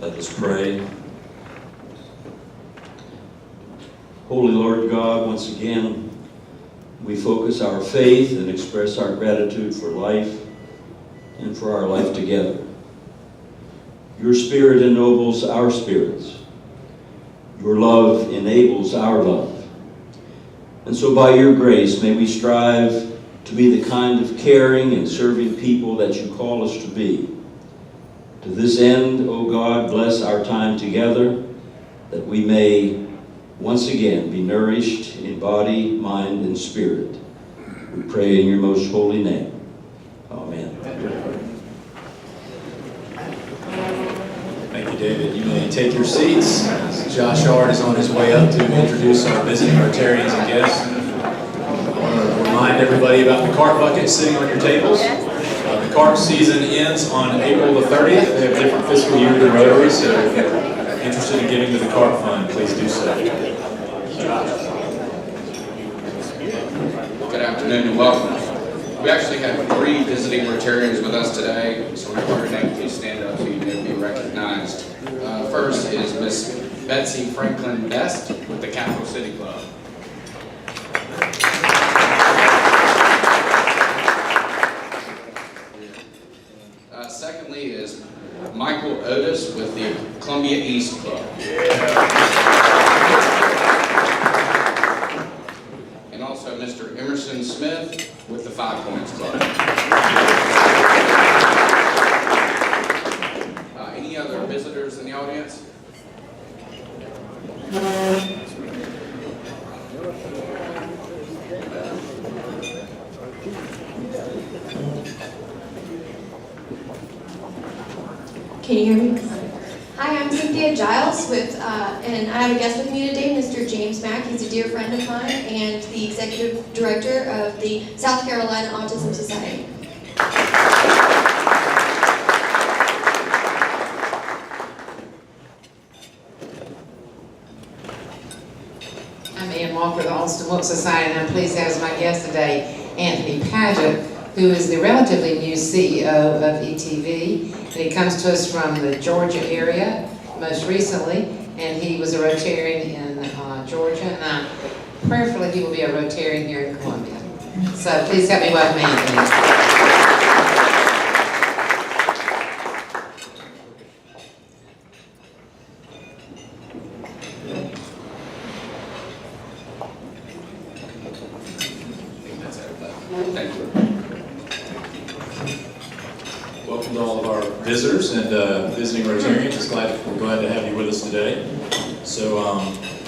Let us pray. Holy Lord God, once again, we focus our faith and express our gratitude for life and for our life together. Your Spirit ennobles our spirits. Your love enables our love. And so by your grace, may we strive to be the kind of caring and serving people that you call us to be. To this end, O God, bless our time together, that we may once again be nourished in body, mind, and spirit. We pray in your most holy name. Amen. Thank you, David. You may take your seats. Josh Hard is on his way up to introduce our visiting Rotarians and guests. I want to remind everybody about the cart bucket sitting on your tables. The cart season ends on April the 30th. They have a different fiscal year than Rotary, so if you're interested in giving to the cart fund, please do so. Good afternoon and welcome. We actually have 3 visiting Rotarians with us today, so when your name, please stand up so you may be recognized. First is Miss Betsy Franklin Best with the Capital City Club. Secondly is Michael Otis with the Columbia East Club. And also Mr. Emerson Smith with the 5 Points Club. Any other visitors in the audience? Can you hear me? Hi, I'm Cynthia Giles with, and I have a guest with me today, Mr. James Mack. He's a dear friend of mine and the executive director of the South Carolina Autism Society. I'm Ann Walker, the Austin Wilkes Society, and I'm pleased to have as my guest today Anthony Padgett, who is the relatively new CEO of ETV. And he comes to us from the Georgia area, most recently, and he was a Rotarian in Georgia, and prayerfully he will be a Rotarian here in Columbia. So please help me welcome Anthony. Thank you. Welcome to all of our visitors and visiting Rotarians. We're glad to have you with us today. So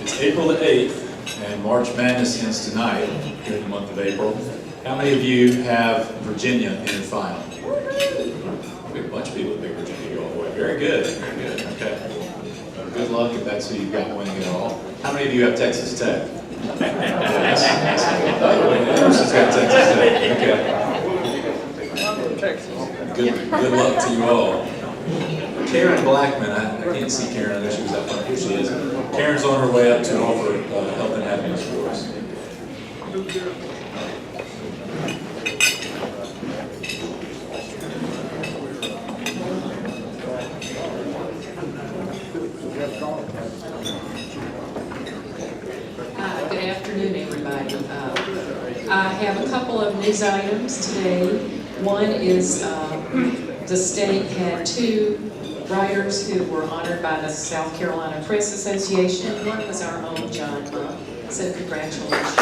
it's April the 8th, and March Madness ends tonight here in the month of April. How many of you have Virginia in your final? We have a bunch of people that pick Virginia to go all the way. Very good, very good. Okay. Good luck if that's who you've got winning it all. How many of you have Texas Tech? Yes. Emerson's got Texas Tech. Okay. Good luck to you all. Karen Blackman, I can't see Karen, I know she was up front. Here she is. Karen's on her way up to offer health and happiness for us. Good afternoon, everybody. I have a couple of news items today. One is the state had 2 writers who were honored by the South Carolina Press Association. One was our own John Monk, so congratulations.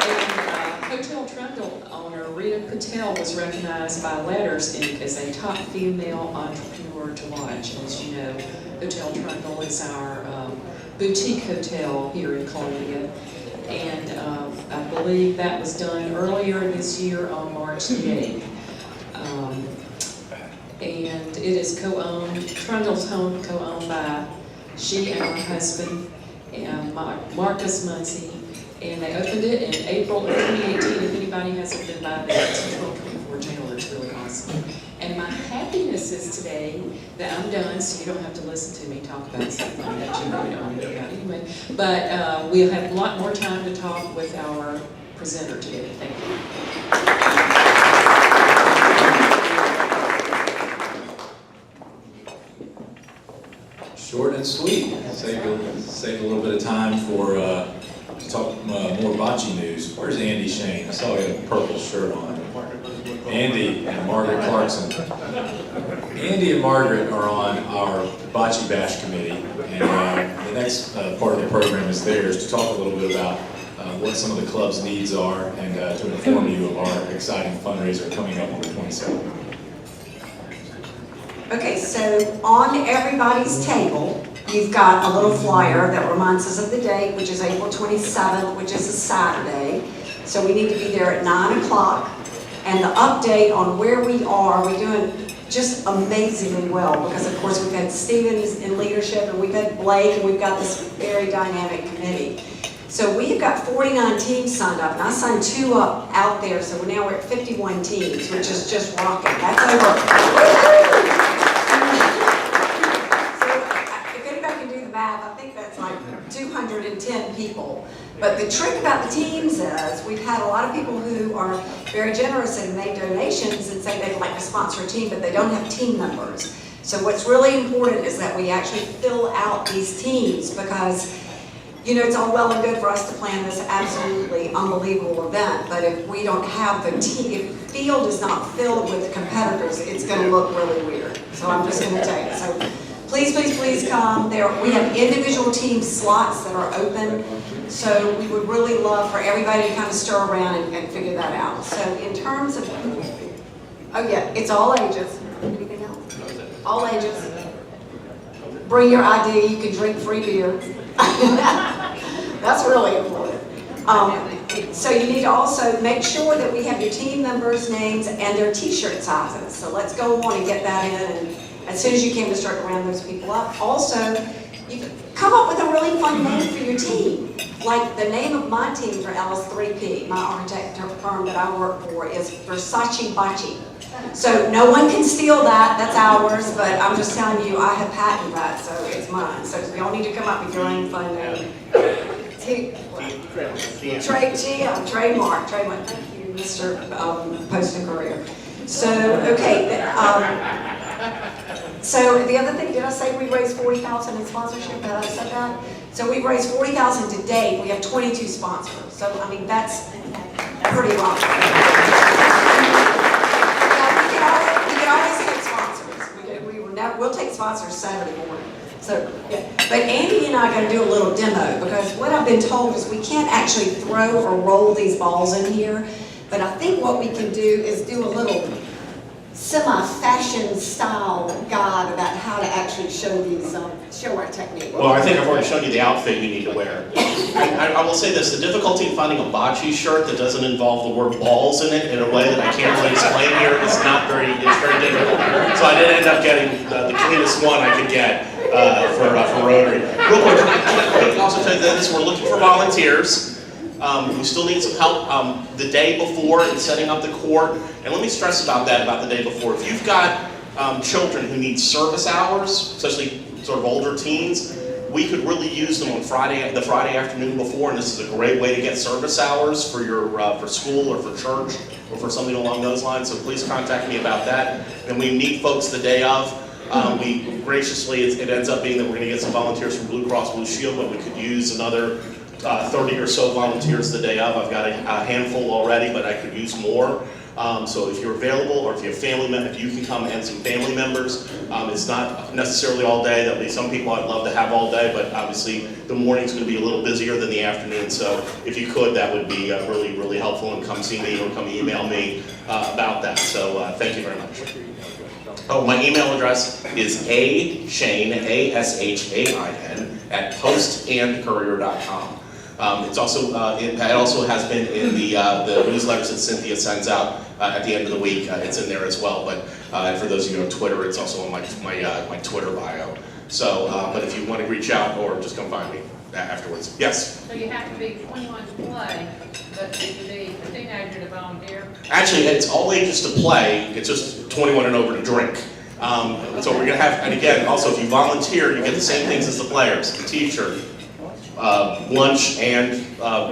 And Hotel Trundle owner Rita Patel was recognized by Letters Inc. as a top female entrepreneur to watch. As you know, Hotel Trundle is our boutique hotel here in Columbia. And I believe that was done earlier this year on March the 8th. And it is co-owned, Trundle's home co-owned by she and her husband, and Marcus Muncie. And they opened it in April of 2018. If anybody hasn't been by there, it's a 1224 Taylor. It's really awesome. And my happiness is today that I'm done, so you don't have to listen to me talk about something that you really don't want to know about anyway. But we'll have a lot more time to talk with our presenter today. Thank you. Short and sweet. Save a little bit of time for to talk more bocce news. Where's Andy Shane? I saw he had a purple shirt on. Andy and Margaret Clarkson. Andy and Margaret are on our Bocce Bash committee, and the next part of the program is theirs to talk a little bit about what some of the club's needs are and to inform you of our exciting fundraiser coming up on the 27th. Okay, so on everybody's table, you've got a little flyer that reminds us of the date, which is April 27th, which is a Saturday. So we need to be there at 9 o'clock. And the update on where we are, we're doing just amazingly well because, of course, we've had Stevens in leadership and we've had Blake and we've got this very dynamic committee. So we've got 49 teams signed up, and I signed 2 up out there, so now we're at 51 teams, which is just rocking. That's over. So if anybody can do the math, I think that's like 210 people. But the trick about the teams is we've had a lot of people who are very generous and make donations and say they'd like to sponsor a team, but they don't have team members. So what's really important is that we actually fill out these teams because, you know, it's all well and good for us to plan this absolutely unbelievable event, but if we don't have the team, if the field is not filled with competitors, it's going to look really weird. So I'm just going to tell you. So please, please, please come. We have individual team slots that are open, so we would really love for everybody to kind of stir around and figure that out. So in terms of, oh yeah, it's all ages. Anything else? All ages. Bring your ID. You can drink free beer. That's really important. So you need to also make sure that we have your team members' names and their t-shirt sizes. So let's go on and get that in, and as soon as you can, to start to round those people up. Also, you can come up with a really fun name for your team. Like the name of my team for LS3P, my architect firm that I work for, is Versace Bocce. So no one can steal that, that's ours, but I'm just telling you, I have patented that, so it's mine. So y'all need to come up with your own fun name. Trademark. Thank you, Mr. Post and Courier. So, okay, so the other thing, did I say we raised $40,000 in sponsorship? Did I say that? So we've raised $40,000 to date. We have 22 sponsors. So, I mean, that's pretty rough. We can always take sponsors. We'll take sponsors Saturday morning. So, yeah. But Andy and I are going to do a little demo because what I've been told is we can't actually throw or roll these balls in here. But I think what we can do is do a little semi-fashion style guide about how to actually show these, show our technique. Well, I think I've already shown you the outfit you need to wear. I will say this, the difficulty in finding a bocce shirt that doesn't involve the word balls in it in a way that I can't really explain here is very difficult. So I did end up getting the cleanest one I could get for Rotary. Real quick, I can also tell you this, we're looking for volunteers. We still need some help the day before in setting up the court. And let me stress about the day before. If you've got children who need service hours, especially sort of older teens, we could really use them on the Friday afternoon before, and this is a great way to get service hours for your for school or for church or for something along those lines. So please contact me about that. And we meet folks the day of. We graciously, it ends up being that we're going to get some volunteers from Blue Cross Blue Shield, but we could use another 30 or so volunteers the day of. I've got a handful already, but I could use more. So if you're available, or if you have family members, if you can come and some family members. It's not necessarily all day. There'll be some people I'd love to have all day, but obviously the morning's going to be a little busier than the afternoon. So if you could, that would be really, really helpful, and come see me or come email me about that. So thank you very much. Oh, my email address is ashane, ASHAIN, at postandcourier.com. It's also it also has been in the newsletters that Cynthia sends out at the end of the week. It's in there as well. But for those of you on Twitter, it's also on my Twitter bio. So, but if you want to reach out or just come find me afterwards. Yes. So you have to be 21 to play, but you can be a teenager to volunteer. Actually, it's all ages to play. It's just 21 and over to drink. So we're gonna have, and again, also if you volunteer, you get the same things as the players: a T-shirt, lunch, and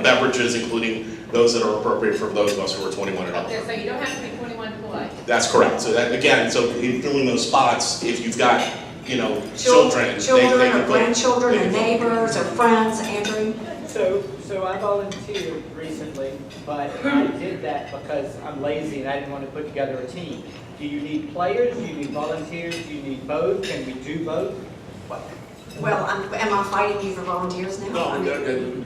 beverages, including those that are appropriate for those of us who are 21 and over. Okay, so you don't have to be 21 to play. That's correct. So that, again, so in filling those spots, if you've got you know, children. Children they or can put- grandchildren they or can put- neighbors or friends, Andrew? So I volunteered recently, but I did that because I'm lazy and I didn't want to put together a team. Do you need players? Do you need volunteers? Do you need both? Can we do both? Well, am I fighting you for volunteers now? No, I mean-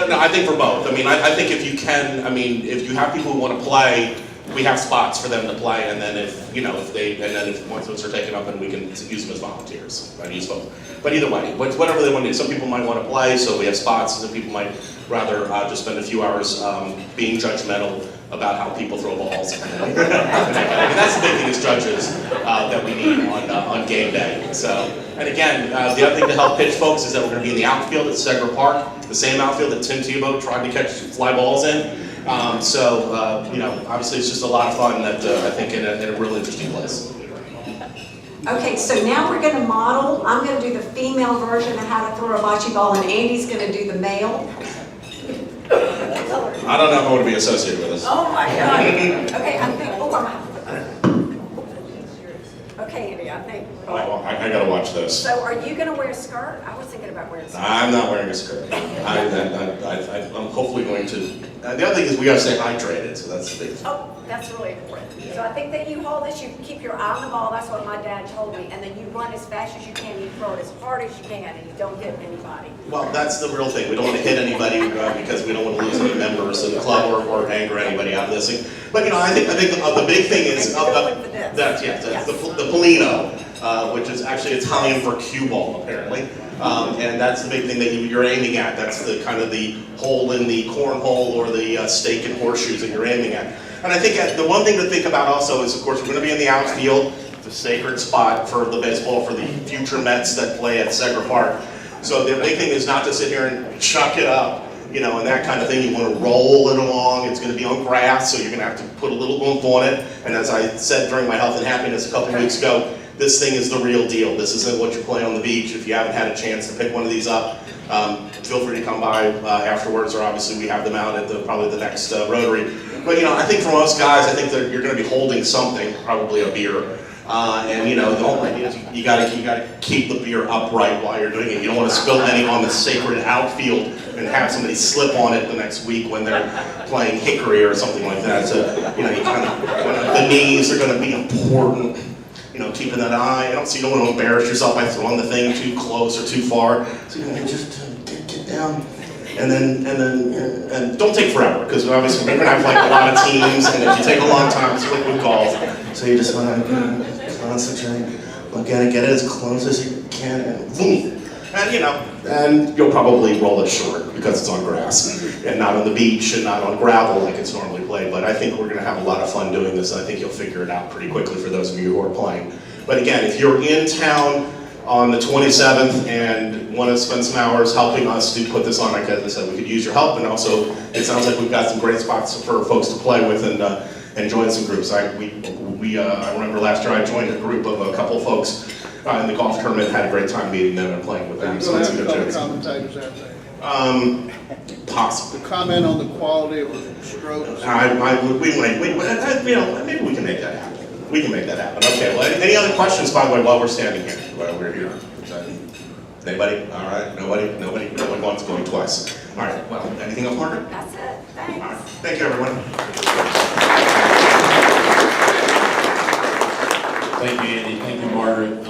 no, I think for both. I mean, I think if you can, I mean, if you have people who want to play, we have spots for them to play, and then if, you know, once those are taken up, then we can use them as volunteers, right, use both. But either way, whatever they want to do. Some people might want to play, so we have spots, some people might rather just spend a few hours being judgmental about how people throw balls. And that's the big thing as judges that we need on game day. So, and again, the other thing to help pitch folks is that we're going to be in the outfield at Segra Park, the same outfield that Tim Tebow tried to catch fly balls in. You know, obviously it's just a lot of fun that I think in a real interesting place. Okay, so now we're going to model. I'm going to do the female version of how to throw a bocce ball, and Andy's going to do the male. I don't know if I want to be associated with this. Oh my God. Okay, I think, okay, Andy, I think. I gotta watch this. So are you going to wear a skirt? I was thinking about wearing a skirt. I'm not wearing a skirt. I'm hopefully going to. The other thing is we gotta stay hydrated, so that's the big thing. Oh, that's really important. So I think that you hold this, you keep your eye on the ball, that's what my dad told me, and then you run as fast as you can, you throw it as hard as you can, and you don't hit anybody. Well, that's the real thing. We don't want to hit anybody because we don't want to lose any members of the club or anger anybody out of this thing. But you know, I think the big thing is the Polino, which is actually Italian for cue ball apparently, and that's the big thing that you're aiming at. That's the kind of the hole in the cornhole or the stake and horseshoes that you're aiming at. And I think the one thing to think about also is, of course, we're going to be in the outfield, the sacred spot for the baseball for the future Mets that play at Segra Park. So the big thing is not to sit here and chuck it up, you know, and that kind of thing. You want to roll it along. It's going to be on grass, so you're going to have to put a little oomph on it. And as I said during my Health and Happiness a couple weeks ago, this thing is the real deal. This isn't what you play on the beach. If you haven't had a chance to pick one of these up, feel free to come by afterwards, or obviously we have them out at probably the next Rotary. But you know, I think for most guys, I think that you're going to be holding something, probably a beer. And you know, the whole idea is you gotta keep the beer upright while you're doing it. You don't want to spill any on the sacred outfield and have somebody slip on it the next week when they're playing hickory or something like that. So you know, you kind of the knees are going to be important. You know, keeping that eye. So you don't want to embarrass yourself by throwing the thing too close or too far. So you can just get down. And don't take forever, because obviously we're going to have like a lot of teams, and if you take a long time, it's liquid golf. So you just want to concentrate, look at it, get it as close as you can, and boom. And you know, and you'll probably roll it short because it's on grass, and not on the beach, and not on gravel like it's normally played. But I think we're going to have a lot of fun doing this, and I think you'll figure it out pretty quickly for those of you who are playing. But again, if you're in town on the 27th and want to spend some hours helping us to put this on, like I said, we could use your help, and also it sounds like we've got some great spots for folks to play with and join some groups. I remember last year I joined a group of a couple of folks in the golf tournament, had a great time meeting them and playing with them. So that's a good chance. Commentators out there. Possibly. Comment on the quality of the strokes. Maybe we can make that happen. We can make that happen. Okay, well, any other questions, by the way, while we're standing here, while we're here? Anybody? All right, nobody wants going twice. All right, well, anything else, Margaret? That's it, thanks. All right, thank you, everyone. Thank you, Andy. Thank you, Margaret.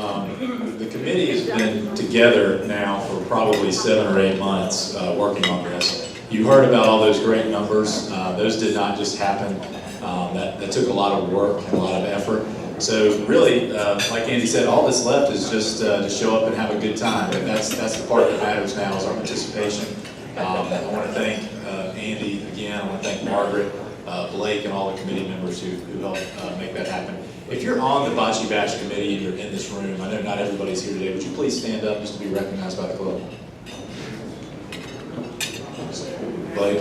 The committee has been together now for probably 7 or 8 months working on this. You heard about all those great numbers. Those did not just happen. That took a lot of work and a lot of effort. So really, like Andy said, all that's left is just to show up and have a good time. And that's the part that matters now is our participation. I want to thank Andy again. I want to thank Margaret, Blake, and all the committee members who helped make that happen. If you're on the Bocce Bash committee and you're in this room, I know not everybody's here today, would you please stand up just to be recognized by the club? Blake.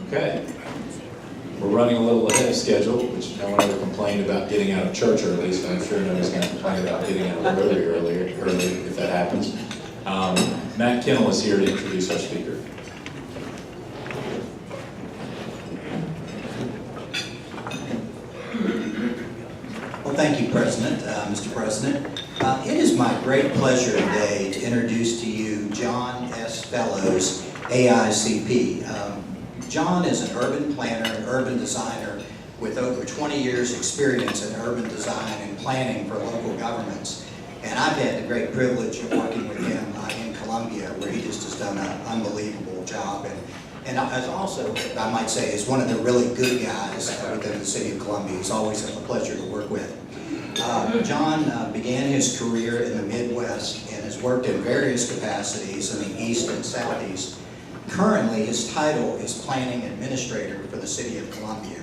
Okay. We're running a little ahead of schedule, which no one ever complained about getting out of church early, so I'm sure no one's going to complain about getting out of Rotary early if that happens. Matt Kennel is here to introduce our speaker. Well, thank you, Mr. President. It is my great pleasure today to introduce to you John S. Fellows, AICP. John is an urban planner and urban designer with over 20 years experience in urban design and planning for local governments. And I've had the great privilege of working with him in Columbia, where he just has done an unbelievable job. And as also, I might say, is one of the really good guys within the city of Columbia. He's always a pleasure to work with. John began his career in the Midwest and has worked in various capacities in the East and Southeast. Currently, his title is Planning Administrator for the City of Columbia.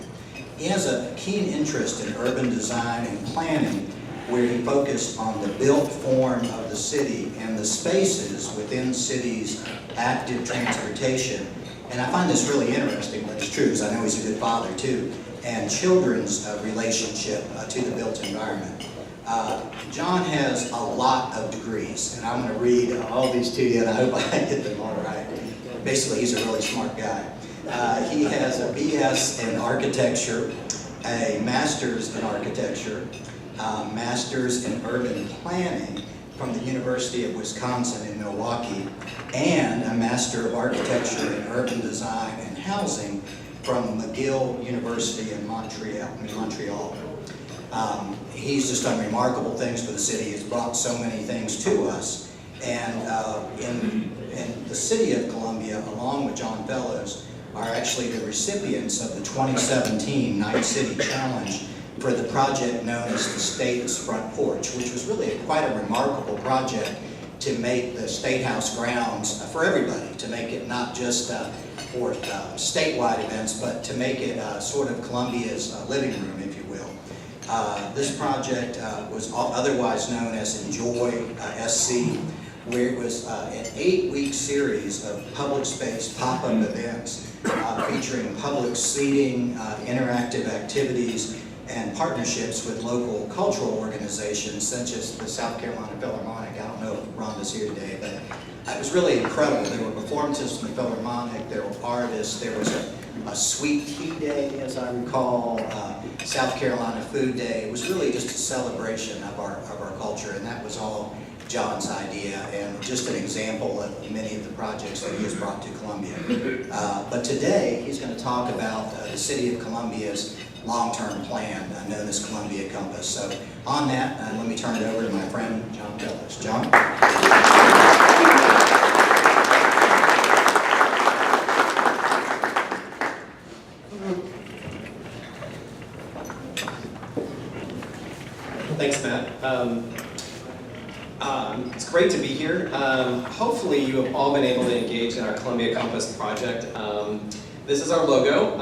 He has a keen interest in urban design and planning, where he focused on the built form of the city and the spaces within cities' active transportation. And I find this really interesting, but it's true, because I know he's a good father too, and children's relationship to the built environment. John has a lot of degrees, and I'm going to read all these to you, and I hope I get them all right. Basically, he's a really smart guy. He has a BS in architecture, a master's in architecture, master's in urban planning from the University of Wisconsin in Milwaukee, and a Master of Architecture in Urban Design and Housing from McGill University in Montreal. He's just done remarkable things for the city. He's brought so many things to us. And in the city of Columbia, along with John Fellows, are actually the recipients of the 2017 Night City Challenge for the project known as the State's Front Porch, which was really quite a remarkable project to make the State House grounds for everybody, to make it not just for statewide events, but to make it sort of Columbia's living room, if you will. This project was otherwise known as Enjoy SC, where it was an 8-week series of public space pop-up events featuring public seating, interactive activities, and partnerships with local cultural organizations such as the South Carolina Philharmonic. I don't know if Rhonda's here today, but it was really incredible. There were performances from the Philharmonic, there were artists, there was a sweet tea day, as I recall, South Carolina Food Day. It was really just a celebration of our culture, and that was all John's idea, and just an example of many of the projects that he has brought to Columbia. But today, he's going to talk about the City of Columbia's long-term plan, known as Columbia Compass. So on that, let me turn it over to my friend, John Fellows. John? Thanks, Matt. It's great to be here. Hopefully you have all been able to engage in our Columbia Compass project. This is our logo,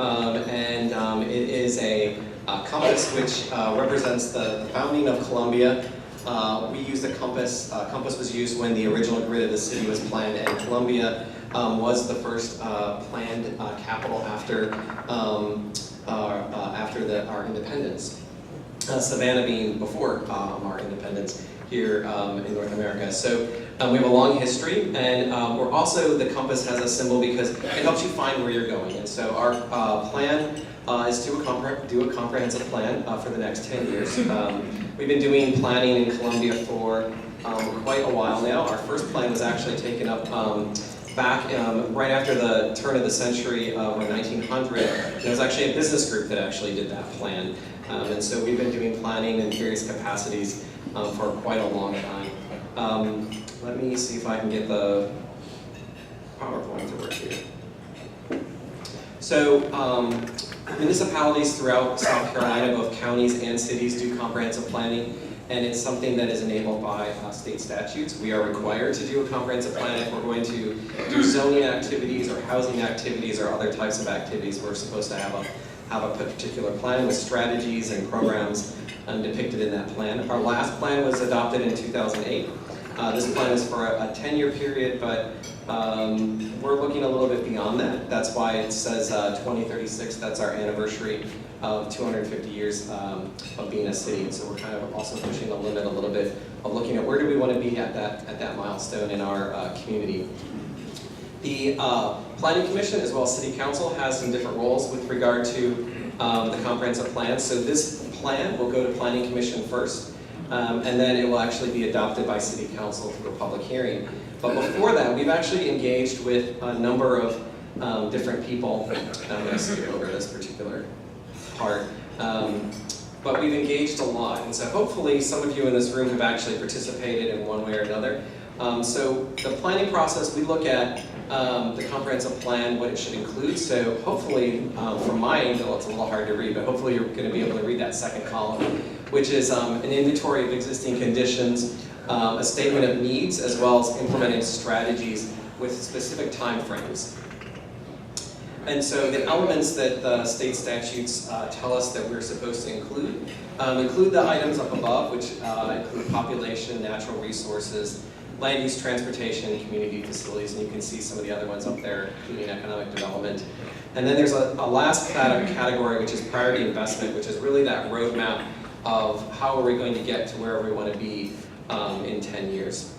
and it is a compass which represents the founding of Columbia. We used a compass. Compass was used when the original grid of the city was planned, and Columbia was the first planned capital after our independence. Savannah being before our independence here in North America. So we have a long history, and we're also, the compass has a symbol because it helps you find where you're going. And so our plan is to do a comprehensive plan for the next 10 years. We've been doing planning in Columbia for quite a while now. Our first plan was actually taken up back right after the turn of the century, or 1900. There was actually a business group that actually did that plan. And so we've been doing planning in various capacities for quite a long time. Let me see if I can get the PowerPoint to work here. So municipalities throughout South Carolina, both counties and cities, do comprehensive planning, and it's something that is enabled by state statutes. We are required to do a comprehensive plan if we're going to do zoning activities or housing activities or other types of activities. We're supposed to have a particular plan with strategies and programs depicted in that plan. Our last plan was adopted in 2008. This plan is for a 10-year period, but we're looking a little bit beyond that. That's why it says 2036. That's our anniversary of 250 years of being a city. And so we're kind of also pushing the limit a little bit of looking at where do we want to be at that milestone in our community. The Planning Commission, as well as City Council, has some different roles with regard to the comprehensive plan. So this plan will go to Planning Commission first, and then it will actually be adopted by City Council through a public hearing. But before that, we've actually engaged with a number of different people. I'm going to skip over this particular part. But we've engaged a lot, and so hopefully some of you in this room have actually participated in one way or another. So the planning process, we look at the comprehensive plan, what it should include. So hopefully, from my angle, it's a little hard to read, but hopefully you're going to be able to read that second column, which is an inventory of existing conditions, a statement of needs, as well as implementing strategies with specific timeframes. And so the elements that the state statutes tell us that we're supposed to include the items up above, which include population, natural resources, land use, transportation, and community facilities, and you can see some of the other ones up there, including economic development. And then there's a last category, which is priority investment, which is really that roadmap of how are we going to get to where we want to be in 10 years.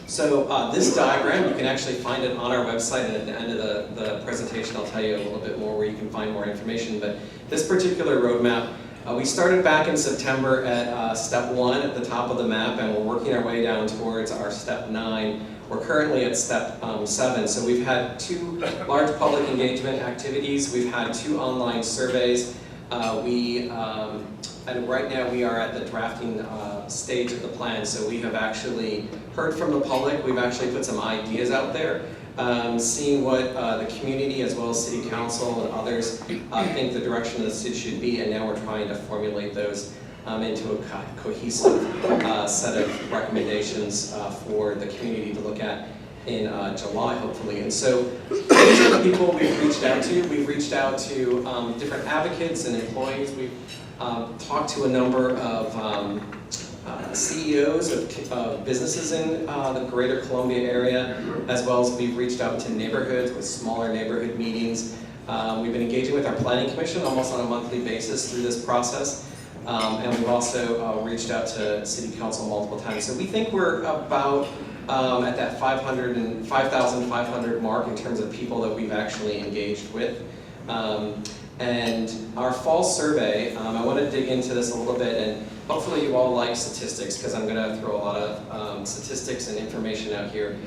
So this diagram, you can actually find it on our website, and at the end of the presentation I'll tell you a little bit more where you can find more information. But this particular roadmap, we started back in September at step 1 at the top of the map, and we're working our way down towards our step 9. We're currently at step 7, so we've had 2 large public engagement activities. We've had 2 online surveys. And right now we are at the drafting stage of the plan, so we have actually heard from the public. We've actually put some ideas out there, seeing what the community as well as City Council and others think the direction of the city should be, and now we're trying to formulate those into a cohesive set of recommendations for the community to look at in July, hopefully. And so these are the people we've reached out to. We've reached out to different advocates and employees. We've talked to a number of CEOs of businesses in the greater Columbia area, as well as we've reached out to neighborhoods with smaller neighborhood meetings. We've been engaging with our Planning Commission almost on a monthly basis through this process. And we've also reached out to City Council multiple times. So we think we're about at that 5,500 mark in terms of people that we've actually engaged with. And our fall survey, I want to dig into this a little bit, and hopefully you all like statistics, because I'm going to throw a lot of statistics and information out here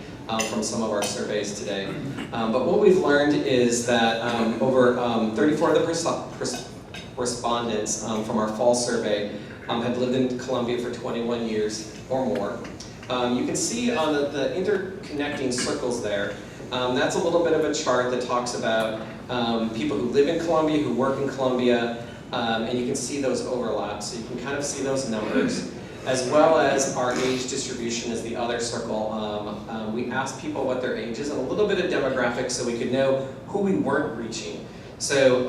from some of our surveys today. But what we've learned is that over 34 of the respondents from our fall survey have lived in Columbia for 21 years or more. You can see on the interconnecting circles there, that's a little bit of a chart that talks about people who live in Columbia, who work in Columbia, and you can see those overlaps. So you can kind of see those numbers, as well as our age distribution is the other circle. We asked people what their age is and a little bit of demographics so we could know who we weren't reaching. So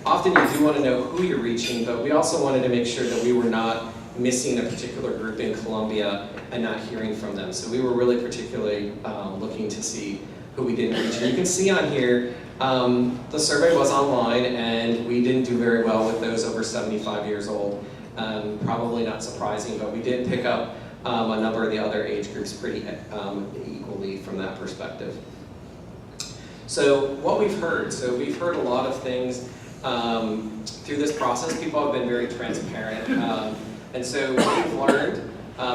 often you do want to know who you're reaching, but we also wanted to make sure that we were not missing a particular group in Columbia and not hearing from them. So we were really particularly looking to see who we didn't reach. And you can see on here, the survey was online, and we didn't do very well with those over 75 years old. Probably not surprising, but we did pick up a number of the other age groups pretty equally from that perspective. So what we've heard, so we've heard a lot of things through this process. People have been very transparent. And so what we've learned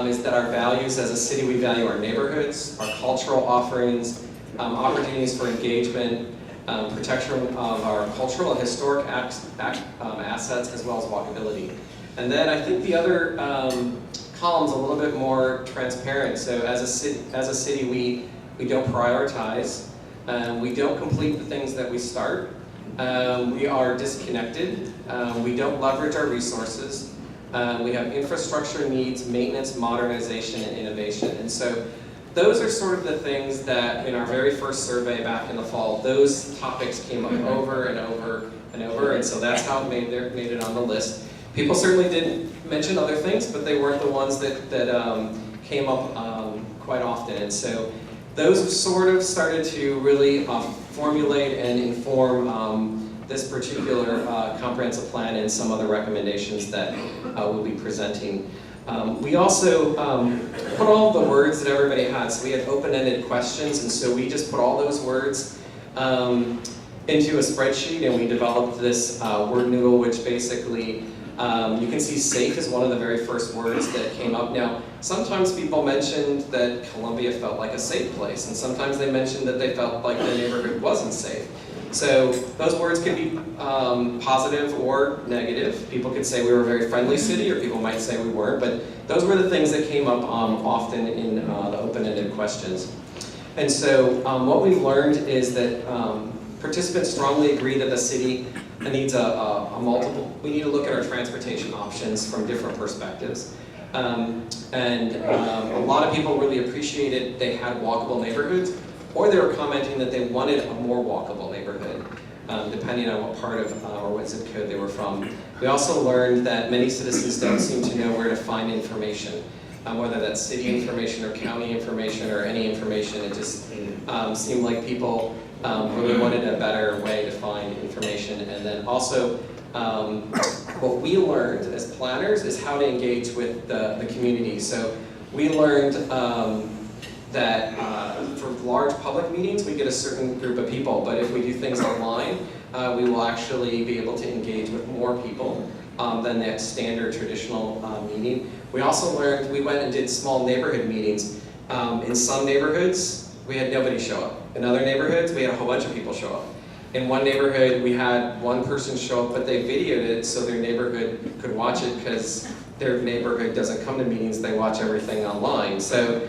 is that our values as a city, we value our neighborhoods, our cultural offerings, opportunities for engagement, protection of our cultural and historic assets, as well as walkability. And then I think the other column's a little bit more transparent. So as a city, we don't prioritize, we don't complete the things that we start, we are disconnected, we don't leverage our resources, we have infrastructure needs, maintenance, modernization, and innovation. And so those are sort of the things that in our very first survey back in the fall, those topics came up over and over and over, and so that's how it made it on the list. People certainly didn't mention other things, but they weren't the ones that came up quite often. And so those sort of started to really formulate and inform this particular comprehensive plan and some other recommendations that we'll be presenting. We also put all the words that everybody had. So we had open-ended questions, and so we just put all those words into a spreadsheet, and we developed this word noodle, which basically, you can see safe is one of the very first words that came up. Now, sometimes people mentioned that Columbia felt like a safe place, and sometimes they mentioned that they felt like the neighborhood wasn't safe. So those words can be positive or negative. People could say we were a very friendly city, or people might say we weren't, but those were the things that came up often in the open-ended questions. And so what we learned is that participants strongly agree that the city needs we need to look at our transportation options from different perspectives. A lot of people really appreciated they had walkable neighborhoods, or they were commenting that they wanted a more walkable neighborhood, depending on what part of or what zip code they were from. We also learned that many citizens don't seem to know where to find information, whether that's city information or county information or any information. It just seemed like people really wanted a better way to find information. And then also, what we learned as planners is how to engage with the community. So we learned that for large public meetings, we get a certain group of people, but if we do things online, we will actually be able to engage with more people than that standard traditional meeting. We also learned, we went and did small neighborhood meetings. In some neighborhoods, we had nobody show up. In other neighborhoods, we had a whole bunch of people show up. In one neighborhood, we had one person show up, but they videoed it so their neighborhood could watch it, because their neighborhood doesn't come to meetings, they watch everything online. So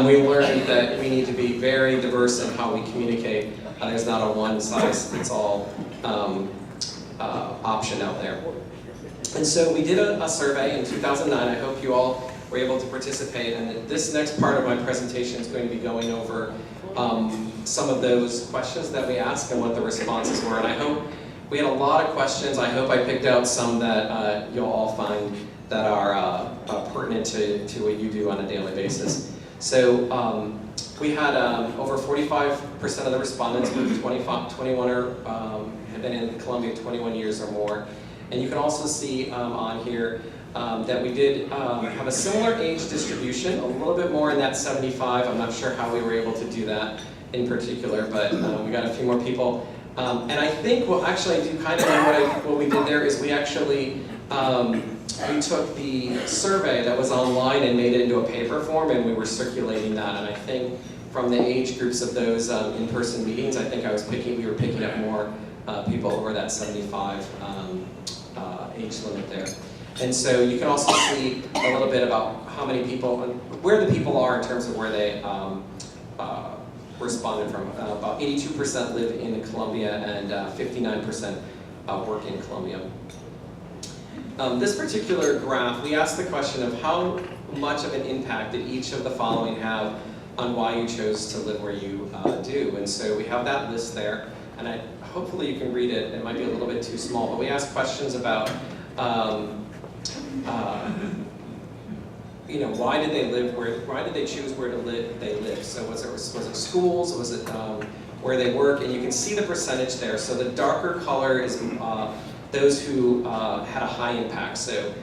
we learned that we need to be very diverse in how we communicate. There's not a one-size-fits-all option out there. And so we did a survey in 2009. I hope you all were able to participate. And this next part of my presentation is going to be going over some of those questions that we asked and what the responses were. And I hope we had a lot of questions. I hope I picked out some that you'll all find that are pertinent to what you do on a daily basis. So we had over 45% of the respondents were 21 or had been in Columbia 21 years or more. And you can also see on here that we did have a similar age distribution, a little bit more in that 75. I'm not sure how we were able to do that in particular, but we got a few more people. And I think, well, actually I do kind of know what we did there is we actually, we took the survey that was online and made it into a paper form, and we were circulating that. And I think from the age groups of those in-person meetings, I think we were picking up more people over that 75 age limit there. And so you can also see a little bit about how many people, where the people are in terms of where they responded from. About 82% live in Columbia and 59% work in Columbia. This particular graph, we asked the question of how much of an impact did each of the following have on why you chose to live where you do. And so we have that list there, and hopefully you can read it. It might be a little bit too small, but we asked questions about you know, why did they live why did they choose where to live? They live. So was it schools? Was it where they work? And you can see the percentage there. So the darker color is those who had a high impact. So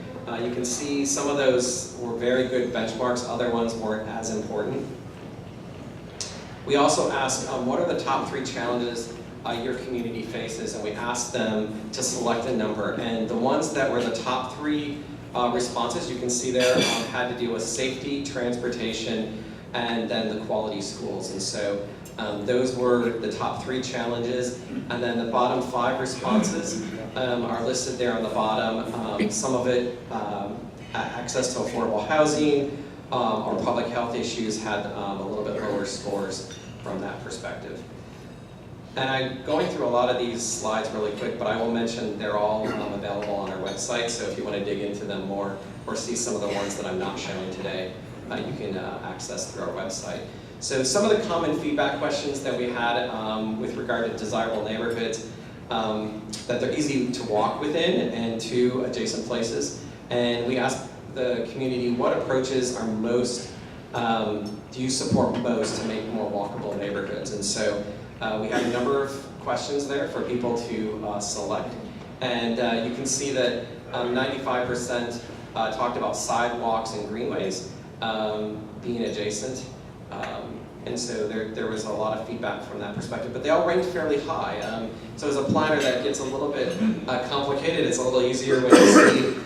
you can see some of those were very good benchmarks. Other ones weren't as important. We also asked, what are the top 3 challenges your community faces? And we asked them to select a number. And the ones that were the top 3 responses, you can see there, had to do with safety, transportation, and then the quality schools. And so those were the top 3 challenges. And then the bottom 5 responses are listed there on the bottom. Some of it, access to affordable housing or public health issues, had a little bit lower scores from that perspective. And I'm going through a lot of these slides really quick, but I will mention they're all available on our website, so if you want to dig into them more or see some of the ones that I'm not showing today, you can access through our website. So some of the common feedback questions that we had with regard to desirable neighborhoods, that they're easy to walk within and to adjacent places. And we asked the community, what approaches are most, do you support most to make more walkable neighborhoods? And so we had a number of questions there for people to select. And you can see that 95% talked about sidewalks and greenways being adjacent. And so there was a lot of feedback from that perspective, but they all ranked fairly high. So as a planner, that gets a little bit complicated. It's a little easier when you see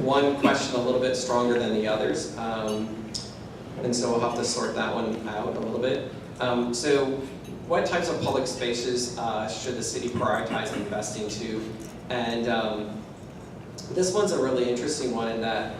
one question a little bit stronger than the others. And so we'll have to sort that one out a little bit. So what types of public spaces should the city prioritize investing to? And this one's a really interesting one in that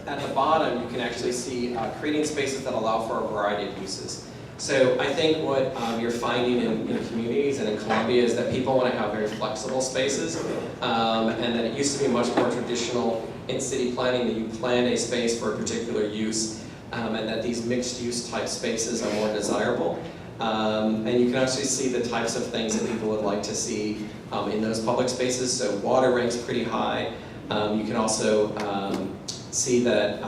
at the bottom you can actually see creating spaces that allow for a variety of uses. So I think what you're finding in communities and in Columbia is that people want to have very flexible spaces, and that it used to be much more traditional in city planning that you plan a space for a particular use, and that these mixed-use type spaces are more desirable. And you can actually see the types of things that people would like to see in those public spaces. So water ranks pretty high. You can also see that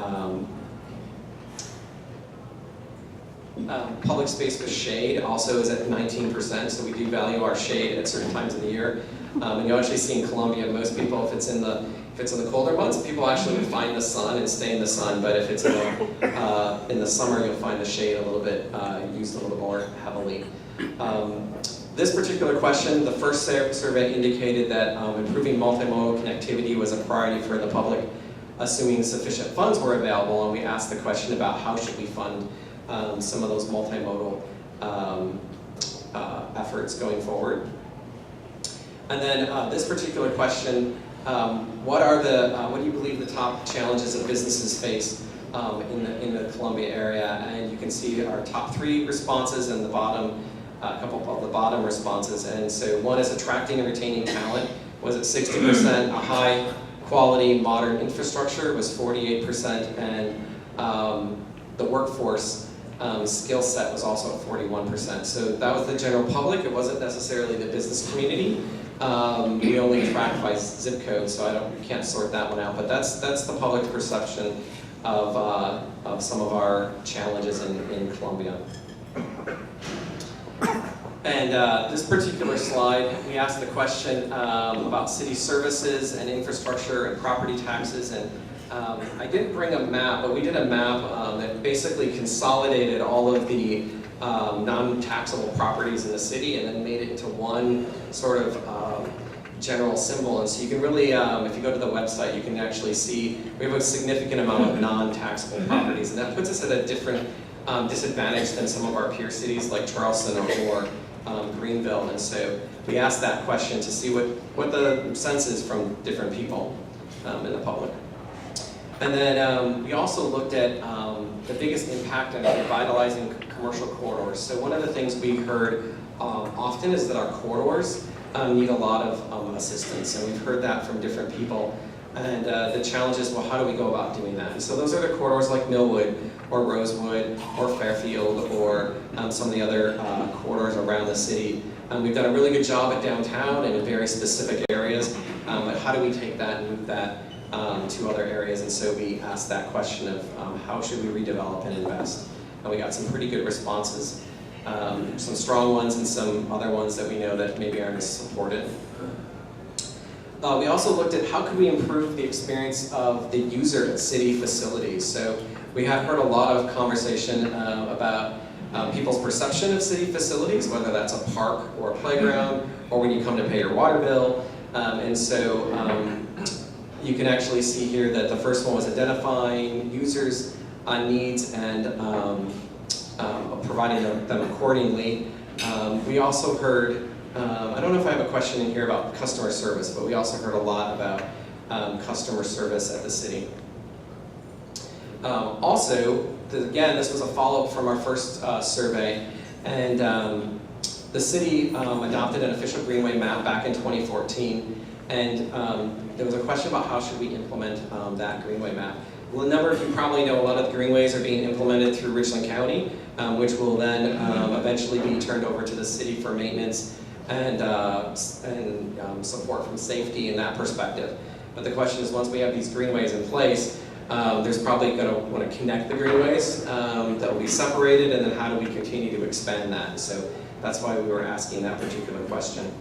public space with shade also is at 19%, so we do value our shade at certain times of the year. And you actually see in Columbia, most people, if it's in the colder months, people actually would find the sun and stay in the sun. But if it's in the summer, you'll find the shade a little bit used a little more heavily. This particular question, the first survey indicated that improving multimodal connectivity was a priority for the public, assuming sufficient funds were available. And we asked the question about how should we fund some of those multimodal efforts going forward. And then this particular question, what do you believe the top challenges that businesses face in the Columbia area? And you can see our top 3 responses and the bottom, a couple of the bottom responses. And so one is attracting and retaining talent was at 60%, a high quality modern infrastructure was 48%, and the workforce skill set was also at 41%. So that was the general public. It wasn't necessarily the business community. We only track by zip code, so we can't sort that one out. But that's the public perception of some of our challenges in Columbia. And this particular slide, we asked the question about city services and infrastructure and property taxes. And I didn't bring a map, but we did a map that basically consolidated all of the non-taxable properties in the city and then made it into one sort of general symbol. And so you can really, if you go to the website, you can actually see we have a significant amount of non-taxable properties, and that puts us at a different disadvantage than some of our peer cities like Charleston or Greenville. And so we asked that question to see what the sense is from different people in the public. And then we also looked at the biggest impact on revitalizing commercial corridors. So one of the things we heard often is that our corridors need a lot of assistance, and we've heard that from different people. And the challenge is, well, how do we go about doing that? And so those are the corridors like Millwood or Rosewood or Fairfield or some of the other corridors around the city. We've done a really good job at downtown and in very specific areas, but how do we take that and move that to other areas? And so we asked that question of how should we redevelop and invest? And we got some pretty good responses, some strong ones and some other ones that we know that maybe aren't as supported. We also looked at how could we improve the experience of the user at city facilities. So we have heard a lot of conversation about people's perception of city facilities, whether that's a park or a playground, or when you come to pay your water bill. And so you can actually see here that the first one was identifying users' needs and providing them accordingly. We also heard, I don't know if I have a question in here about customer service, but we also heard a lot about customer service at the city. Also, again, this was a follow-up from our first survey, and the city adopted an official greenway map back in 2014, and there was a question about how should we implement that greenway map. Well, a number of you probably know a lot of the greenways are being implemented through Richland County, which will then eventually be turned over to the city for maintenance and support from safety in that perspective. But the question is, once we have these greenways in place, there's probably going to want to connect the greenways that will be separated, and then how do we continue to expand that? So that's why we were asking that particular question.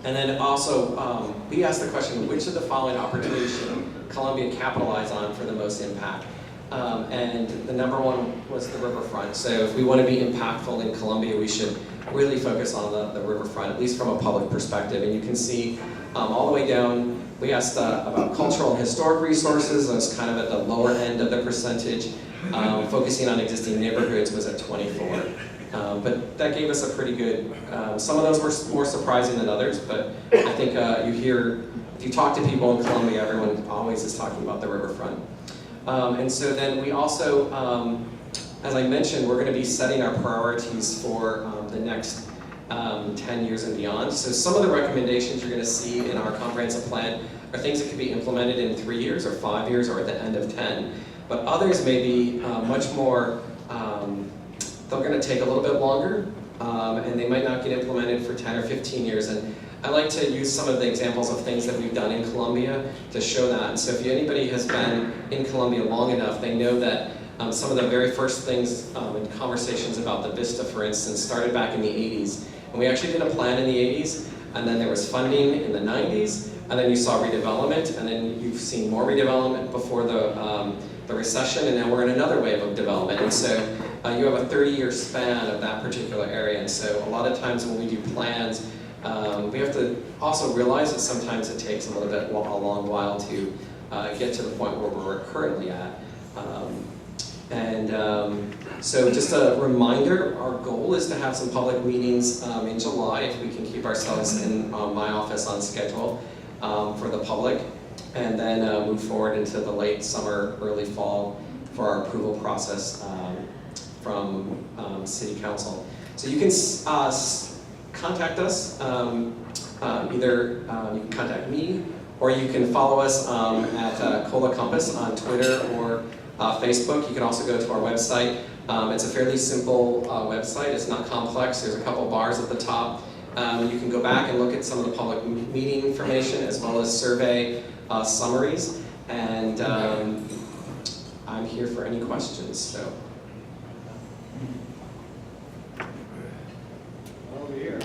And then also, we asked the question, which of the following opportunities should Columbia capitalize on for the most impact? and the number one was the riverfront. So if we want to be impactful in Columbia, we should really focus on the riverfront, at least from a public perspective. And you can see all the way down, we asked about cultural and historic resources. That's kind of at the lower end of the percentage. Focusing on existing neighborhoods was at 24. But that gave us a pretty good, some of those were more surprising than others, but I think if you talk to people in Columbia, everyone always is talking about the riverfront. And so then we also, as I mentioned, we're going to be setting our priorities for the next 10 years and beyond. So some of the recommendations you're going to see in our comprehensive plan are things that can be implemented in 3 years or 5 years or at the end of 10. But others may be much more, they're going to take a little bit longer, and they might not get implemented for 10 or 15 years. And I like to use some of the examples of things that we've done in Columbia to show that. And so if anybody has been in Columbia long enough, they know that some of the very first things in conversations about the Vista, for instance, started back in the 80s. And we actually did a plan in the 80s, and then there was funding in the 90s, and then you saw redevelopment, and then you've seen more redevelopment before the recession, and now we're in another wave of development. And so you have a 30-year span of that particular area. And so a lot of times when we do plans, we have to also realize that sometimes it takes a long while to get to the point where we're currently at. So just a reminder, our goal is to have some public meetings in July, if we can keep ourselves in my office on schedule for the public, and then move forward into the late summer, early fall for our approval process from City Council. So you can contact us, either you can contact me, or you can follow us at Cola Compass on Twitter or Facebook. You can also go to our website. It's a fairly simple website. It's not complex. There's a couple bars at the top. You can go back and look at some of the public meeting information as well as survey summaries. And I'm here for any questions. So. Over here.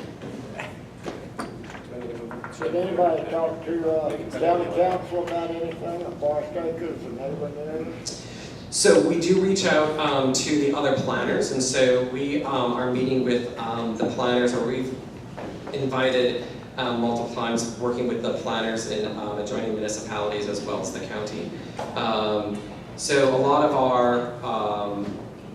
Should anybody talk to county council about anything, or Forest Acres, or neighboring areas? So we do reach out to the other planners, and so we are meeting with the planners, or we've invited multiple times working with the planners in adjoining municipalities as well as the county. So a lot of our,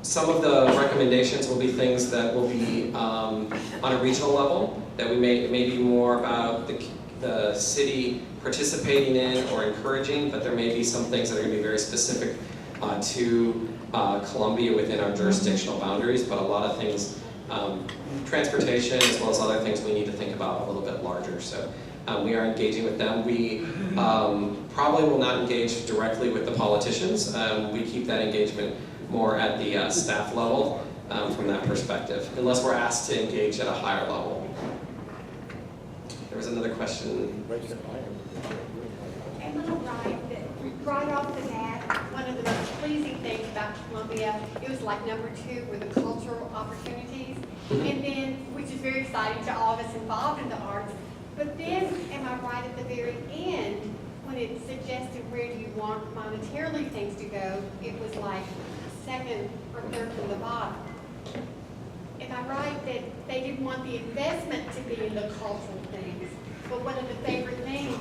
some of the recommendations will be things that will be on a regional level, that it may be more about the city participating in or encouraging, but there may be some things that are going to be very specific to Columbia within our jurisdictional boundaries, but a lot of things, transportation as well as other things we need to think about a little bit larger. So we are engaging with them. We probably will not engage directly with the politicians. We keep that engagement more at the staff level from that perspective, unless we're asked to engage at a higher level. There was another question. Am I right that right off the bat, one of the most pleasing things about Columbia, it was like number 2 were the cultural opportunities, and then, which is very exciting to all of us involved in the arts. But then, am I right at the very end, when it suggested where do you want monetarily things to go, it was like second or third from the bottom. Am I right that they didn't want the investment to be in the cultural things, but one of the favorite things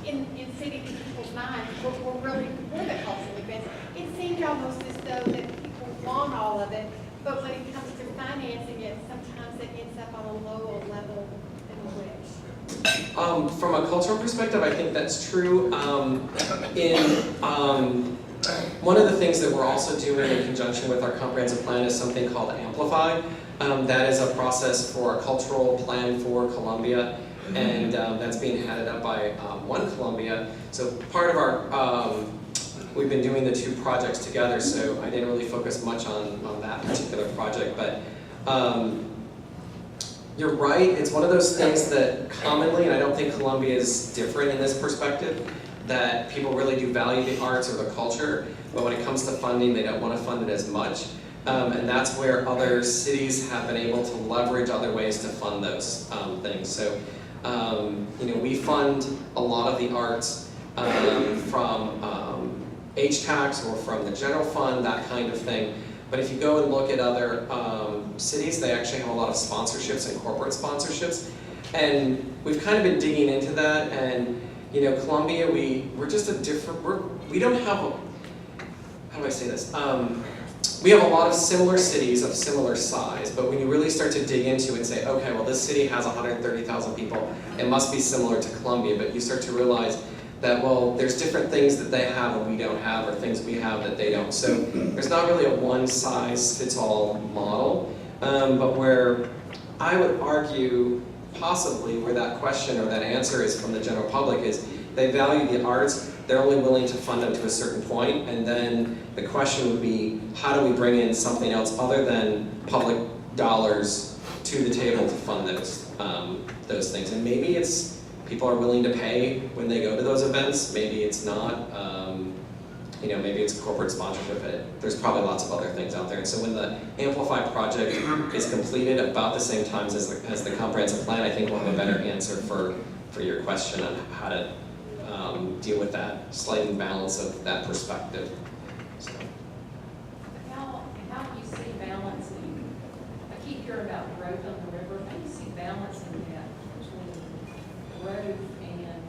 in city people's minds were really the cultural events? It seemed almost as though that people want all of it, but when it comes to financing it, sometimes it ends up on a lower level than we wish. From a cultural perspective, I think that's true. One of the things that we're also doing in conjunction with our comprehensive plan is something called Amplify. That is a process for a cultural plan for Columbia, and that's being headed up by One Columbia. So part of our, we've been doing the 2 projects together, so I didn't really focus much on that particular project, but you're right, it's one of those things that commonly, and I don't think Columbia is different in this perspective, that people really do value the arts or the culture, but when it comes to funding, they don't want to fund it as much. And that's where other cities have been able to leverage other ways to fund those things. So, we fund a lot of the arts from H-tax or from the general fund, that kind of thing. But if you go and look at other cities, they actually have a lot of sponsorships and corporate sponsorships. And we've kind of been digging into that, and you know, Columbia, we're just a different, we don't have a, how do I say this? We have a lot of similar cities of similar size, but when you really start to dig into it and say, okay, well this city has 130,000 people, it must be similar to Columbia, but you start to realize that, well, there's different things that they have and we don't have, or things we have that they don't. So there's not really a one-size-fits-all model, but where I would argue possibly where that question or that answer is from the general public is they value the arts, they're only willing to fund them to a certain point, and then the question would be, how do we bring in something else other than public dollars to the table to fund those things? And maybe it's people are willing to pay when they go to those events, maybe it's not, you know, maybe it's corporate sponsorship, there's probably lots of other things out there. And so when the Amplify project is completed about the same time as the comprehensive plan, I think we'll have a better answer for your question on how to deal with that slight imbalance of that perspective. So. How do you see balancing, I keep hearing about growth on the river, how do you see balancing that between growth and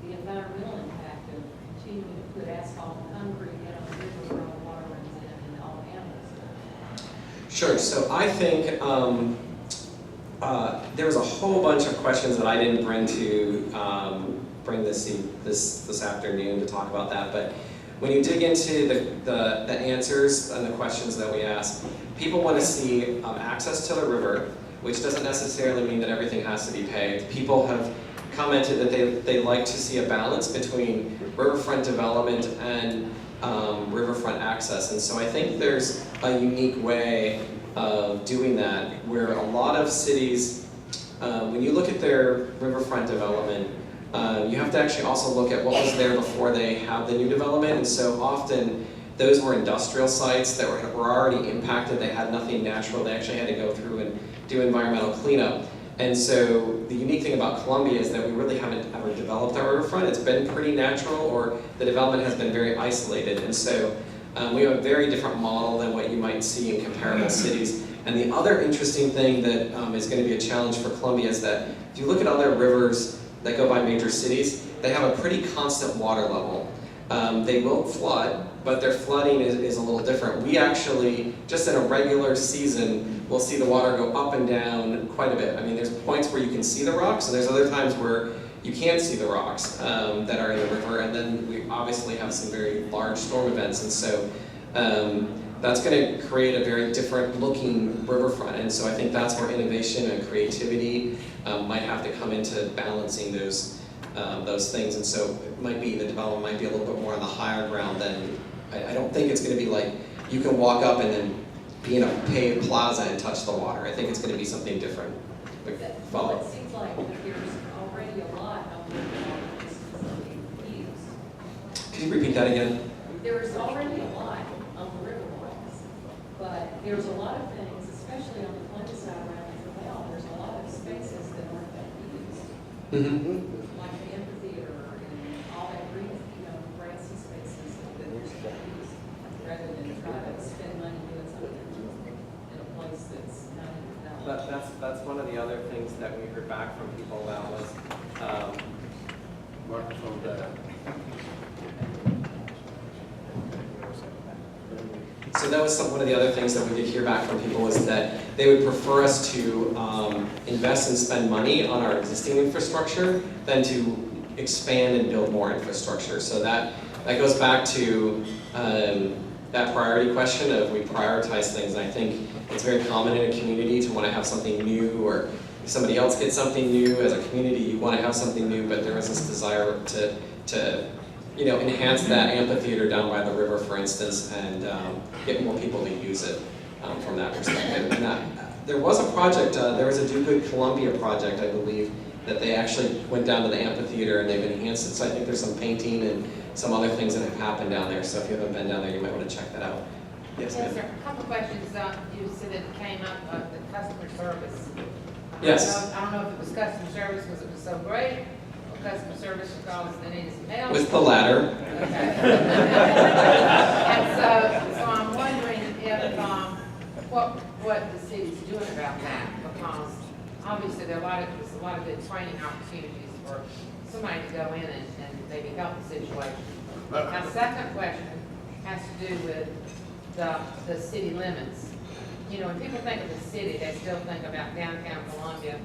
the environmental impact of continuing to put asphalt and concrete in on the river where all the water runs in and all the animals? Sure, so I think there was a whole bunch of questions that I didn't bring to bring this afternoon to talk about that, but when you dig into the answers and the questions that we ask, people want to see access to the river, which doesn't necessarily mean that everything has to be paved. People have commented that they like to see a balance between riverfront development and riverfront access, and so I think there's a unique way of doing that where a lot of cities, when you look at their riverfront development, you have to actually also look at what was there before they have the new development, and so often those were industrial sites that were already impacted, they had nothing natural, they actually had to go through and do environmental cleanup. And so the unique thing about Columbia is that we really haven't ever developed our riverfront. It's been pretty natural, or the development has been very isolated, and so we have a very different model than what you might see in comparable cities. And the other interesting thing that is going to be a challenge for Columbia is that if you look at other rivers that go by major cities, they have a pretty constant water level. They will flood, but their flooding is a little different. We actually, just in a regular season, will see the water go up and down quite a bit. I mean, there's points where you can see the rocks, and there's other times where you can't see the rocks that are in the river, and then we obviously have some very large storm events, and so that's going to create a very different looking riverfront, and so I think that's where innovation and creativity might have to come into balancing those things, and so it might be, the development might be a little bit more on the higher ground than, I don't think it's going to be like, you can walk up and then be in a paved plaza and touch the water. I think it's going to be something different. Well, it seems like there's already a lot of the used. Can you repeat that again? There's already a lot on the river walks, but there's a lot of things, especially on the Columbia side around the canal, there's a lot of spaces that aren't that used. Mm-hmm. Like the amphitheater and all that green, grassy spaces that there's not used, rather than try to spend money doing something in a place that's not developed. That's one of the other things that we heard back from people about was Microphone down. So that was one of the other things that we did hear back from people was that they would prefer us to invest and spend money on our existing infrastructure than to expand and build more infrastructure. So that goes back to that priority question of we prioritize things, and I think it's very common in a community to want to have something new, or if somebody else gets something new, as a community you want to have something new, but there is this desire to enhance that amphitheater down by the river, for instance, and get more people to use it from that perspective. And there was a project, there was a Do Good Columbia project, I believe, that they actually went down to the amphitheater and they've enhanced it. So I think there's some painting and some other things that have happened down there. So if you haven't been down there, you might want to check that out. Yes, Yes, ma'am. sir. A couple questions. You said it came up of the customer service. Yes. I don't know if it was customer service because it was so great, customer service because they needed some help? With the latter. Okay. And so I'm wondering if, what the city's doing about that, because obviously there's a lot of good training opportunities for somebody to go in and maybe help the situation. My second question has to do with the city limits. You know, when people think of the city, they still think about downtown Columbia,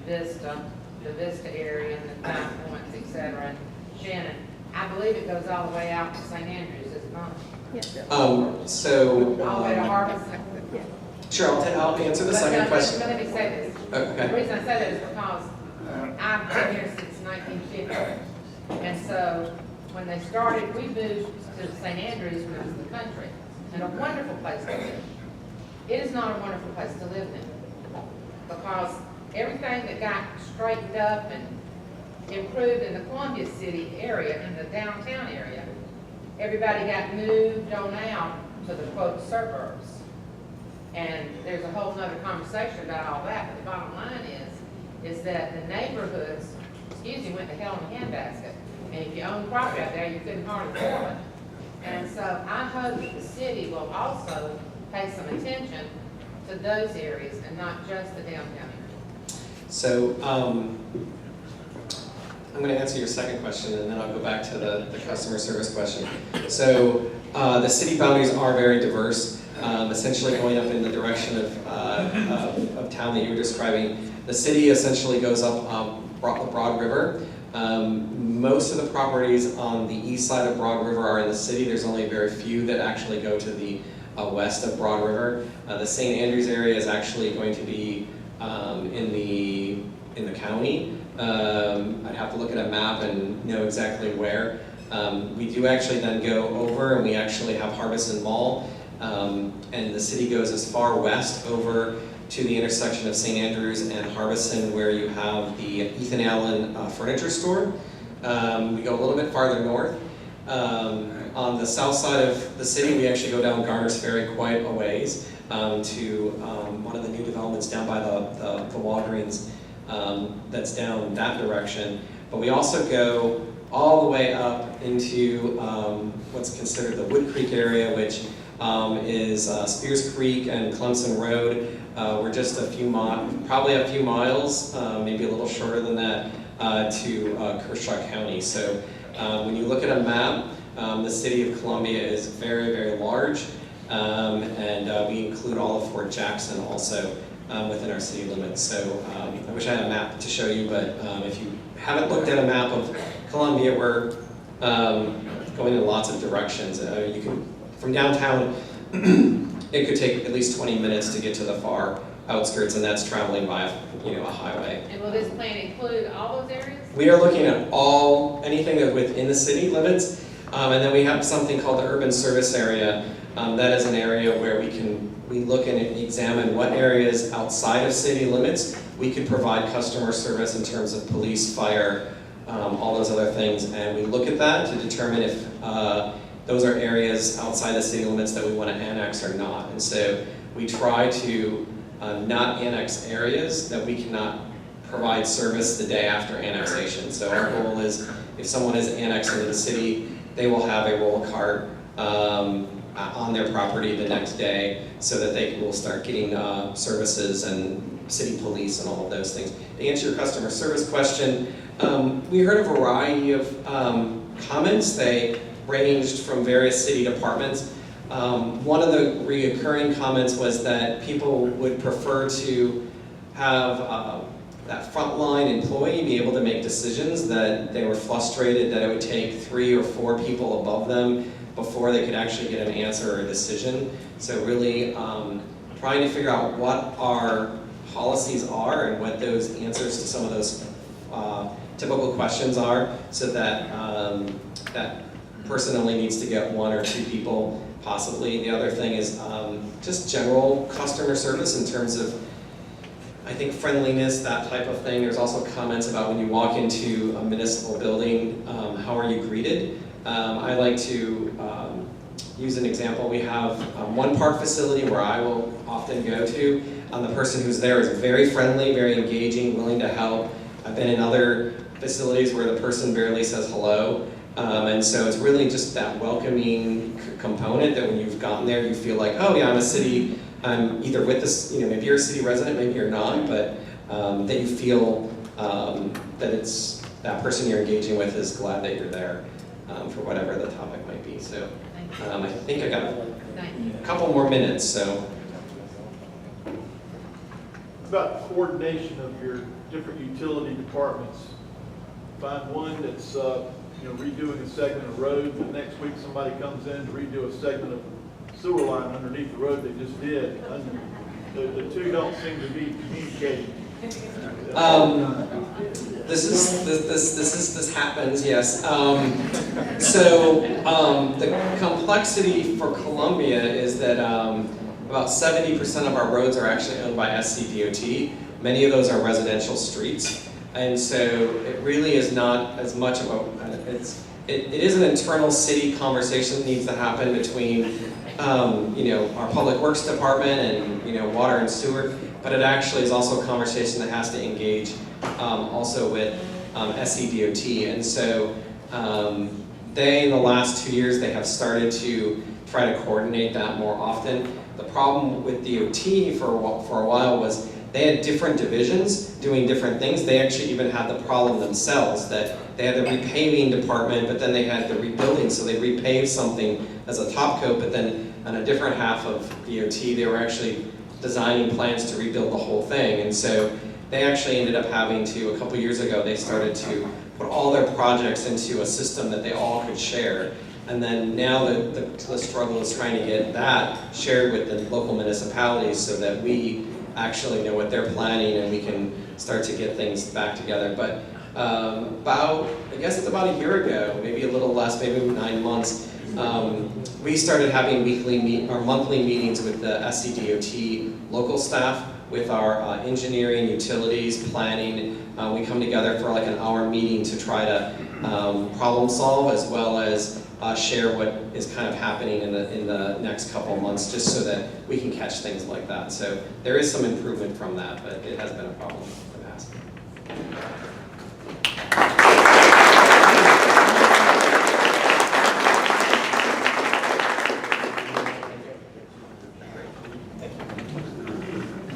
Vista, the Vista area, and the Five Points, et cetera, and Shannon. I believe it goes all the way out to St. Andrews, is it not? All the way to Harbison. Sure, I'll answer the second question. Let me say this. Okay. The reason I say that is because I've been here since 1950. And so when they started, we moved to St. Andrews when it was the country, and a wonderful place to live. It is not a wonderful place to live in, because everything that got straightened up and improved in the Columbia City area, in the downtown area, everybody got moved on out to the quote suburbs. And there's a whole nother conversation about all that, but the bottom line is that the neighborhoods, went to hell in a handbasket. And if you own property out there, you couldn't hardly afford it. And so I hope that the city will also pay some attention to those areas and not just the downtown area. So I'm going to answer your second question, and then I'll go back to the customer service question. So the city boundaries are very diverse. Essentially going up in the direction of town that you were describing. The city essentially goes up the Broad River. Most of the properties on the east side of Broad River are in the city. There's only very few that actually go to the west of Broad River. The St. Andrews area is actually going to be in the county. I'd have to look at a map and know exactly where. We do actually then go over, and we actually have Harbison Mall. And the city goes as far west over to the intersection of St. Andrews and Harbison, where you have the Ethan Allen furniture store. We go a little bit farther north. On the south side of the city, we actually go down Garner's Ferry quite a ways to one of the new developments down by the Walgreens that's down that direction. But we also go all the way up into what's considered the Wood Creek area, which is Spears Creek and Clemson Road. We're just probably a few miles, maybe a little shorter than that, to Kershaw County. So when you look at a map, the city of Columbia is very, very large, and we include all of Fort Jackson also within our city limits. So I wish I had a map to show you, but if you haven't looked at a map of Columbia, we're going in lots of directions. You can, from downtown, it could take at least 20 minutes to get to the far outskirts, and that's traveling by a highway. And will this plan include all those areas? We are looking at anything that's within the city limits, and then we have something called the urban service area. That is an area where we look and examine what areas outside of city limits we could provide customer service in terms of police, fire, all those other things, and we look at that to determine if those are areas outside the city limits that we want to annex or not. And so we try to not annex areas that we cannot provide service the day after annexation. So our goal is, if someone is annexed into the city, they will have a roll cart on their property the next day, so that they will start getting services and city police and all of those things. To answer your customer service question, we heard a variety of comments. They ranged from various city departments. One of the reoccurring comments was that people would prefer to have that frontline employee be able to make decisions, that they were frustrated that it would take 3 or 4 people above them before they could actually get an answer or a decision. So really trying to figure out what our policies are and what those answers to some of those typical questions are, so that that person only needs to get 1 or 2 people possibly. The other thing is just general customer service in terms of, I think, friendliness, that type of thing. There's also comments about when you walk into a municipal building, how are you greeted? I like to use an example. We have one park facility where I will often go to. The person who's there is very friendly, very engaging, willing to help. I've been in other facilities where the person barely says hello. And so it's really just that welcoming component that when you've gotten there, you feel like, oh yeah, I'm either with this, maybe you're a city resident, maybe you're not, but that you feel that it's that person you're engaging with is glad that you're there for whatever the topic might be. So I think I got a couple more minutes, so. About coordination of your different utility departments. Find one that's redoing a segment of road, the next week somebody comes in to redo a segment of sewer line underneath the road they just did. The two don't seem to be communicating. This happens, yes. The complexity for Columbia is that about 70% of our roads are actually owned by SCDOT. Many of those are residential streets. And so it really is not as much of it is an internal city conversation that needs to happen between our public works department and water and sewer, but it actually is also a conversation that has to engage also with SCDOT. And so they, in the last 2 years, they have started to try to coordinate that more often. The problem with DOT for a while was they had different divisions doing different things. They actually even had the problem themselves that they had the repaving department, but then they had the rebuilding, so they repaved something as a top coat, but then on a different half of DOT, they were actually designing plans to rebuild the whole thing. And so they actually ended up having to, a couple years ago, they started to put all their projects into a system that they all could share. And then now the struggle is trying to get that shared with the local municipalities so that we actually know what they're planning and we can start to get things back together. But I guess it's about a year ago, maybe a little less, maybe 9 months, we started having monthly meetings with the SCDOT local staff, with our engineering, utilities, planning. We come together for like an hour meeting to try to problem solve as well as share what is kind of happening in the next couple of months, just so that we can catch things like that. So there is some improvement from that, but it has been a problem in the past.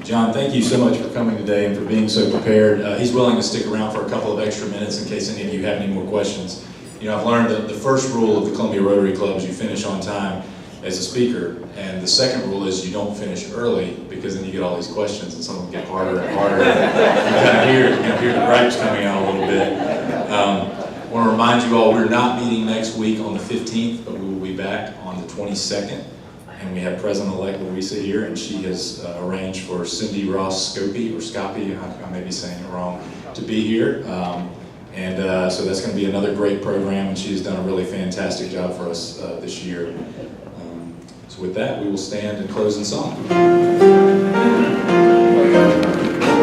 John, thank you so much for coming today and for being so prepared. He's willing to stick around for a couple of extra minutes in case any of you have any more questions. I've learned that the first rule of the Columbia Rotary Club is you finish on time as a speaker, and the second rule is you don't finish early, because then you get all these questions and some of them get harder and harder. You kind of hear the gripes coming out a little bit. I want to remind you all, we're not meeting next week on the 15th, but we will be back on the 22nd. And we have President-elect Louisa here, and she has arranged for Cindy Ross Scopey, or Scopey, I may be saying it wrong, to be here. So that's going to be another great program, and she's done a really fantastic job for us this year. So with that, we will stand and close in song.